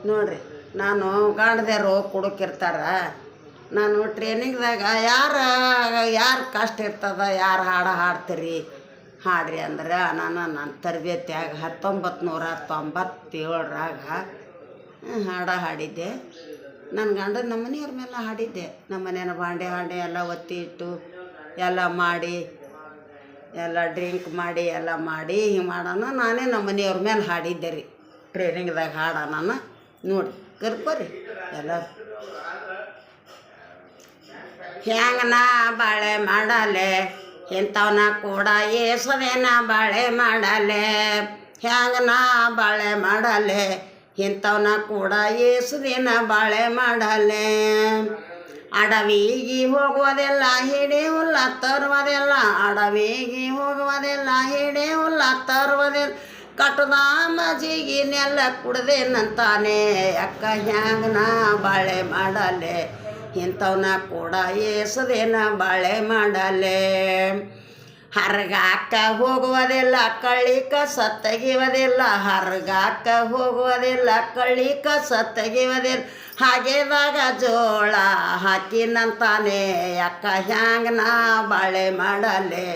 ನೋಡ್ರಿ ನಾನು ಗಂಡದೇರು ಕುಡುಕಿರ್ತಾರ ನಾನು ಟ್ರೈನಿಂಗ್ದಾಗ ಯಾರು ಕಷ್ಟ ಇರ್ತದ ಯಾರು ಹಾಡ್ತೀರಿ ಹಾಡ್ರಿ ಅಂದ್ರೆ ನನ್ನ ತರಬೇತಿಯಾಗ 1997ರಾಗ ಹಾಡಿದ್ದೆ. ನನ್ನ ಗಂಡ ನಮ್ಮ ಮನೆಯವ್ರ ಮೇಲೆ ಹಾಡಿದ್ದೆ. ನಮ್ಮ ಮನೇನ ಬಾಂಡೆ ಎಲ್ಲ ಒತ್ತಿ ಇಟ್ಟು ಎಲ್ಲ ಮಾಡಿ ಎಲ್ಲ ಡ್ರಿಂಕ್ ಮಾಡಿ ಎಲ್ಲ ಮಾಡಿ ಹಿಂಗೆ ಮಾಡೋಣ ನಾನೇ ನಮ್ಮ ಮನೆಯವ್ರ ಮೇಲೆ ಹಾಡಿದ್ದೆ ರೀ. ಟ್ರೈನಿಂಗ್ದಾಗ ಹಾಡೋಣ ನೋಡಿ ಕರ್ಕೋರಿ ಎಲ್ಲರೂ. ಹ್ಯಾಂಗ ನಾ ಬಾಳೆ ಮಾಡಲೆ ಇಂಥವನ್ನ ಕೂಡ ಏಸದೇನ ಬಾಳೆ ಮಾಡಲೆ. ಹ್ಯಾಂಗ ನಾ ಬಾಳೆ ಮಾಡಲೆ ಇಂಥವನ್ನ ಕೂಡ ಏಸದೇನ ಬಾಳೆ ಮಾಡಲೆ. ಅಡವಿಗೆ ಹೋಗುವುದೆಲ್ಲ ಹಿಡಿಯುಲ್ಲ ತರುವುದೆಲ್ಲ, ಅಡವಿಗೆ ಹೋಗುವುದೆಲ್ಲ ಹಿಡಿಯುಲ್ಲ ತರುವುದೆಲ್ಲ. ಕಟ್ಟದ ಮಜಿಗಿನೆಲ್ಲ ಕುಡ್ದೇನಂತಾನೆ ಅಕ್ಕ. ಹ್ಯಾಂಗ ನಾ ಬಾಳೆ ಮಾಡಲೆ ಇಂಥವನ್ನ ಕೂಡ ಏಸದೇನ ಬಾಳೆ ಮಾಡಲೆ. ಹರ್ಗಾಕ ಹೋಗುವುದಿಲ್ಲ ಕಳ್ಳಿ ಕಸ ತೆಗೆಯುವುದಿಲ್ಲ, ಹರ್ಗಾಕ ಹೋಗುವುದಿಲ್ಲ ಕಳ್ಳಿ ಕಸ ತೆಗೆಯುವುದಿಲ್ಲ. ಹಾಗೆದಾಗ ಜೋಳ ಹಾಕಿನಂತಾನೆ ಅಕ್ಕ. ಹ್ಯಾಂಗ ನಾ ಬಾಳೆ ಮಾಡಲೆ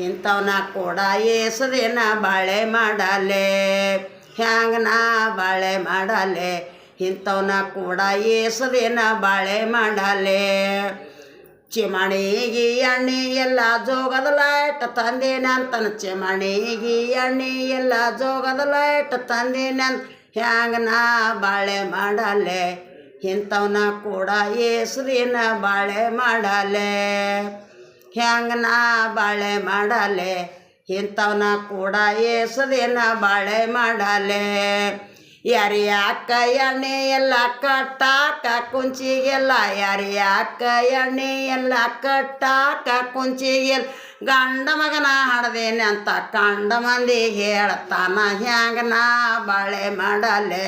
ಇಂಥವನ್ನ ಕೂಡ ಏಸದೇನ ಬಾಳೆ ಮಾಡಲೆ. ಹ್ಯಾಂಗ ನಾ ಬಾಳೆ ಮಾಡಲೆ ಇಂಥವನ್ನ ಕೂಡ ಏಸದೇನ ಬಾಳೆ ಮಾಡಲೆ. ಚಿಮಣಿಗೆ ಎಣ್ಣೆ ಎಲ್ಲ ಜೋಗದ ಲೈಟ್ ತಂದೇನಂತನ, ಚಿಮಣಿಗೆ ಎಣ್ಣೆ ಎಲ್ಲ ಜೋಗದ ಲೈಟ್ ತಂದೇನಂತ. ಹ್ಯಾಂಗ ನಾ ಬಾಳೆ ಮಾಡಲೆ ಇಂಥವನ್ನ ಕೂಡ ಏಸದೇನ ಬಾಳೆ ಮಾಡಲೆ. ಹ್ಯಾಂಗ ನಾ ಬಾಳೆ ಮಾಡಲೆ ಇಂಥವನ್ನ ಕೂಡ ಏಸದೇನ ಬಾಳೆ ಮಾಡಲೆ. ಯಾರ್ಯಾಕ ಎಣ್ಣೆ ಎಲ್ಲ ಕಟ್ಟಾಕ ಕುಂಚಿಗೆಲ್ಲ, ಯಾರ್ಯಾಕ ಎಣ್ಣೆ ಎಲ್ಲ ಕಟ್ಟಾಕ ಕುಂಚಿಗೆಲ್ಲ. ಗಂಡ ಮಗನ ಹಾಡ್ದೇನೆ ಅಂತ ಕಂಡ ಮಂದಿ ಹೇಳ್ತಾನ. ಹ್ಯಾಂಗ ನಾ ಬಾಳೆ ಮಾಡಲೆ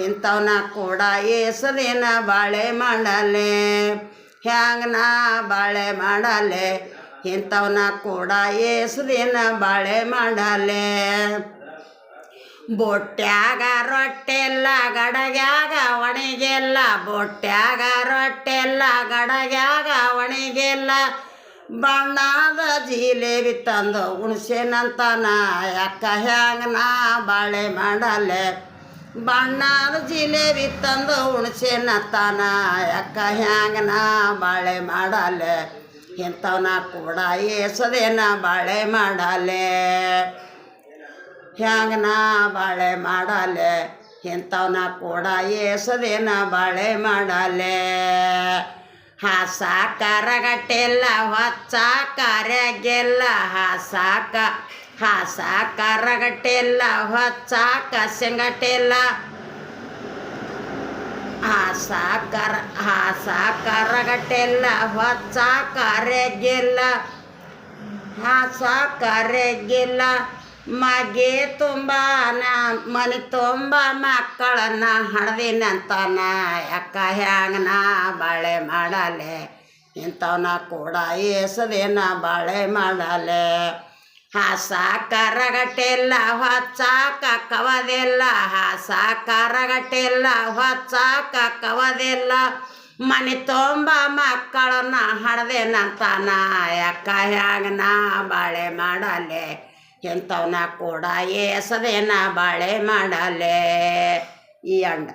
ಇಂಥವನ್ನ ಕೂಡ ಏಸದೇನ ಬಾಳೆ ಮಾಡಲೆ. ಹ್ಯಾಂಗ ನಾ ಬಾಳೆ ಮಾಡಲೆ ಇಂಥವನ್ನ ಕೂಡ ಏಸದೇನ ಬಾಳೆ ಮಾಡಲೆ. ಬೊಟ್ಯಾಗ ರೊಟ್ಟೆಲ್ಲ ಗಡಗ್ಯಾಗ ಒಣಗೆಲ್ಲ, ಬೊಟ್ಯಾಗ ರೊಟ್ಟೆಲ್ಲ ಗಡಗ್ಯಾಗ ಒಣಗೆಲ್ಲ. ಬಣ್ಣದ ಜಿಲೇಬಿ ತಂದು ಉಣ್ಸೇನಂತಾನ ಅಕ್ಕ. ಹ್ಯಾಂಗ ನಾ ಬಾಳೆ ಮಾಡಲೆ ಬಣ್ಣದ ಜಿಲೇಬಿ ತಂದು ಉಣ್ಸೇನಂತಾನ ಅಕ್ಕ. ಹ್ಯಾಂಗ ನಾ ಬಾಳೆ ಮಾಡಲೆ ಇಂಥವನ್ನ ಕೂಡ ಏಸದೇನ ಬಾಳೆ ಮಾಡಲೆ. ಹ್ಯಾಂಗ ನಾ ಬಾಳೆ ಮಾಡಲೆ ಇಂಥವನ್ನ ಕೂಡ ಏಸದೇನ ಬಾಳೆ ಮಾಡಲೆ. ಹಾಸಾಕ ರಗಟ್ಟೆಲ್ಲ ಹೊಚ್ಚಾಕ ರೆಗ್ಗೆಲ್ಲ, ಹಾಸಾಕ ರಗಟ್ಟೆಲ್ಲ ಹೊಚ್ಚಾಕ ಸಂಗಟೆಲ್ಲ. ಹಾಸಾಕ ರಗಟ್ಟೆಲ್ಲ ಹೊಚ್ಚಾಕ ರೆಗ್ಗೆಲ್ಲ, ಹಾಸಾಕ ರೆಗ್ಗೆಲ್ಲ. ಮಗೆ ತುಂಬ ಮನೆ ತುಂಬ ಮಕ್ಕಳನ್ನ ಹಡ್ದಿನಂತಾನ ಅಕ್ಕ. ಹ್ಯಾಂಗ ನಾ ಬಾಳೆ ಮಾಡಲೆ ಇಂಥವನ್ನ ಕೂಡ ಏಸದೇನ ಬಾಳೆ ಮಾಡಲೆ. ಹಾಸಾಕ ರಗಟ್ಟೆಲ್ಲ ಹೊಚ್ಚಾಕ ಕವದೆಲ್ಲ, ಹಾಸಾಕ ರಗಟ್ಟೆಲ್ಲ ಹೊಚ್ಚಾಕ ಕವದೆಲ್ಲ. ಮನೆ ತುಂಬ ಮಕ್ಕಳನ್ನ ಹಡ್ದೇನಂತಾನ ಅಕ್ಕ. ಹ್ಯಾಂಗ ನಾ ಬಾಳೆ ಮಾಡಲೆ ಇಂಥವನ್ನ ಕೂಡ ಏಸದೇನ ಬಾಳೆ ಮಾಡಲೆ. ಈ ಅಂಡ